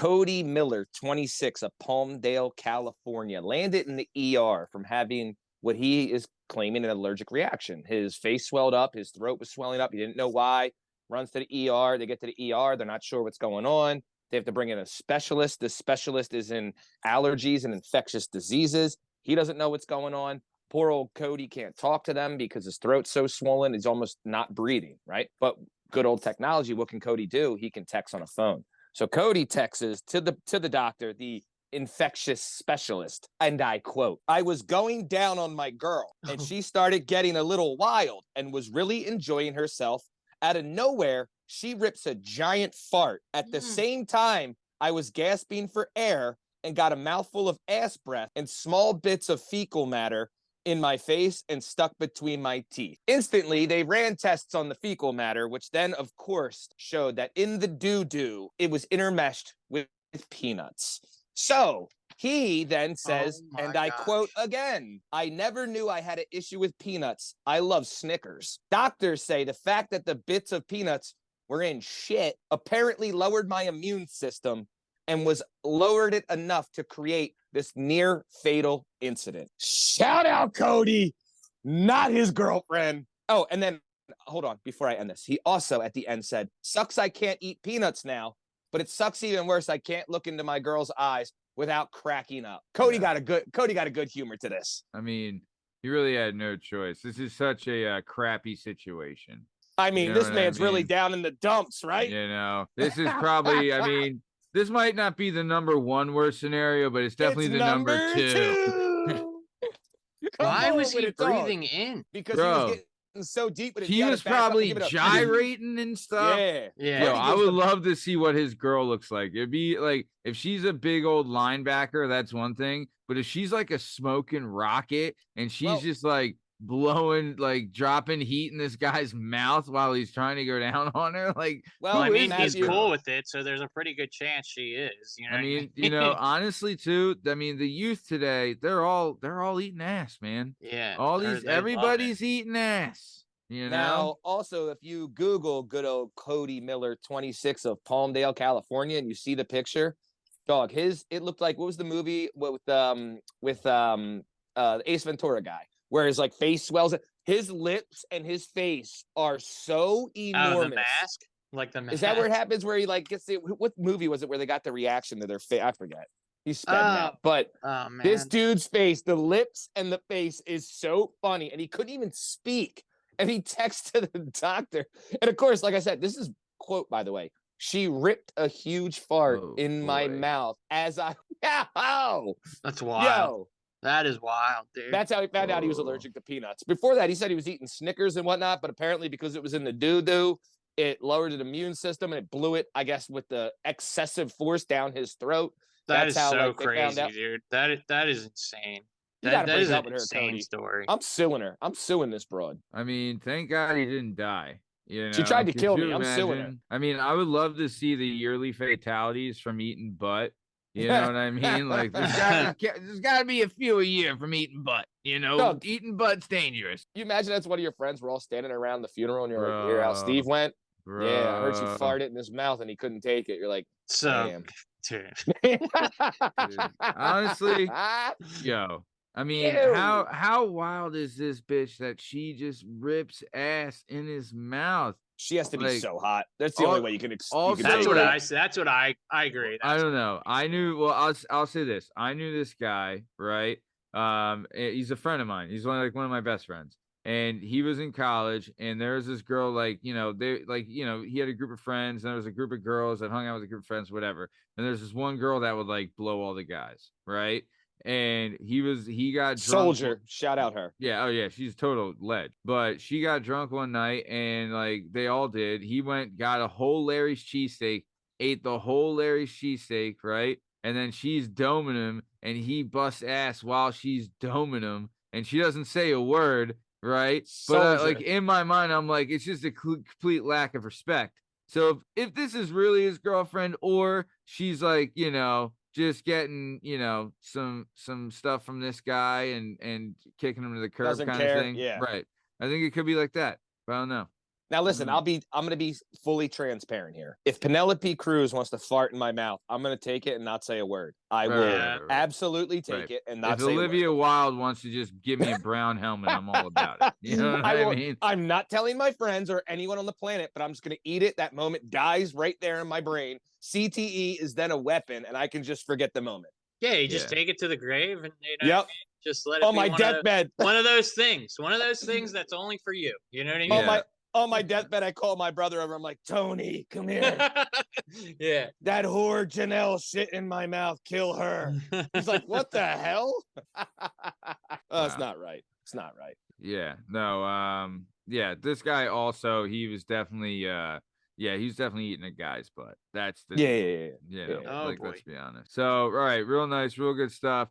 Cody Miller, 26, of Palmdale, California, landed in the ER from having what he is claiming an allergic reaction. His face swelled up, his throat was swelling up. He didn't know why. Runs to the ER. They get to the ER. They're not sure what's going on. They have to bring in a specialist. This specialist is in allergies and infectious diseases. He doesn't know what's going on. Poor old Cody can't talk to them because his throat's so swollen. He's almost not breathing, right? But good old technology, what can Cody do? He can text on a phone. So Cody texts to the doctor, the infectious specialist, and I quote, "I was going down on my girl, and she started getting a little wild and was really enjoying herself. Out of nowhere, she rips a giant fart. At the same time, I was gasping for air and got a mouthful of ass breath and small bits of fecal matter in my face and stuck between my teeth. Instantly, they ran tests on the fecal matter, which then, of course, showed that in the doo-doo, it was intermeshed with peanuts." So he then says, and I quote again, "I never knew I had an issue with peanuts. I love Snickers. Doctors say the fact that the bits of peanuts were in shit apparently lowered my immune system and was lowered it enough to create this near fatal incident." Shout out Cody, not his girlfriend. Oh, and then hold on before I end this. He also at the end said, "Sucks I can't eat peanuts now, but it sucks even worse I can't look into my girl's eyes without cracking up." Cody got a good humor to this. I mean, he really had no choice. This is such a crappy situation. I mean, You know this man's I mean? really down in the dumps, right? You know, this is probably, I mean, this might not be the number one worst scenario, but it's definitely the number two. Why was he breathing in? Because he was getting so deep with it. He was probably gyrating and stuff. Yeah. Yo, I would love to see what his girl looks like. It'd be like, if she's a big old linebacker, that's one thing. But if she's like a smoking rocket and she's just like blowing, like dropping heat in this guy's mouth while he's trying to go down on her, like, I mean, he's cool with it, so there's a pretty good chance she is. You know I mean, you know, honestly, too. I mean, the youth today, they're all eating ass, man. Yeah, everybody's eating ass. You know. Now, also, if you Google good old Cody Miller, 26, of Palmdale, California, and you see the picture, dog, it looked like, what was the movie with Ace Ventura guy, where his like face swells. His lips and his face are so enormous. Oh, the mask? Like the mask. Is that where it happens, where he like gets the, what movie was it where they got the reaction to their face? I forget. He's sped now. But this dude's face, the lips and the face is so funny. And he couldn't even speak. And he texted the doctor. And of course, like I said, this is quote, by the way, "She ripped a huge fart in my mouth as I." That's wild. Yo. That is wild, dude. That's how he found out he was allergic to peanuts. Before that, he said he was eating Snickers and whatnot, but apparently because it was in the doo-doo, it lowered his immune system and it blew it, I guess, with the excessive force down his throat. That's how, so crazy, dude. That is insane. That is an insane story. I'm suing her. I'm suing this broad. I mean, thank God he didn't die. You know? She tried to kill me. I'm suing her. I mean, I would love to see the yearly fatalities from eating butt. You know what I mean? Like, there's got to be a few a year from eating butt. You know, eating butt's dangerous. You imagine that's one of your friends. We're all standing around the funeral, and you're like, "Hear how Steve went? Bro. Yeah, I heard you farted in his mouth, and he couldn't take it." You're like, "Damn." Dude, honestly, yo. I mean, how wild is this bitch that she just rips ass in his mouth? She has to be so hot. That's the only way you can. That's what I say. That's what I agree. I don't know. I knew. Well, I'll say this. I knew this guy, right? He's a friend of mine. He's one of my best friends. And he was in college, and there was this girl, like, you know, he had a group of friends, and there was a group of girls that hung out with a group of friends, whatever. And there's this one girl that would like blow all the guys, right? And he got drunk. Soldier, shout out her. Yeah, oh yeah, she's a total ledge. But she got drunk one night, and like they all did. He went, got a whole Larry's cheesesteak, ate the whole Larry's cheesesteak, right? And then she's doming him, and he busts ass while she's doming him, and she doesn't say a word, right? But like in my mind, I'm like, it's just a complete lack of respect. So if this is really his girlfriend, or she's like, you know, just getting, you know, some stuff from this guy and kicking him to the curb kind of thing. Yeah. Right. I think it could be like that, but I don't know. Now, listen, I'm going to be fully transparent here. If Penelope Cruz wants to fart in my mouth, I'm going to take it and not say a word. I will absolutely take it and not say a word. If Olivia Wilde wants to just give me a brown helmet, I'm all about it. You know what I mean? I'm not telling my friends or anyone on the planet, but I'm just going to eat it. That moment dies right there in my brain. CTE is then a weapon, and I can just forget the moment. Yeah, you just take it to the grave and what I mean? Just let it be my deathbed. One of those things. One of those things that's only for you. You know what I mean? On my deathbed, I call my brother over. I'm like, Tony, come here. Yeah. That whore Janelle shit in my mouth. Kill her. He's like, what the hell? It's not right. It's not right. Yeah. No. Yeah. This guy also, he was definitely he's definitely eating a guy's butt. That's the yeah. Like, Oh, boy. let's be honest. So, all right, real nice, real good stuff.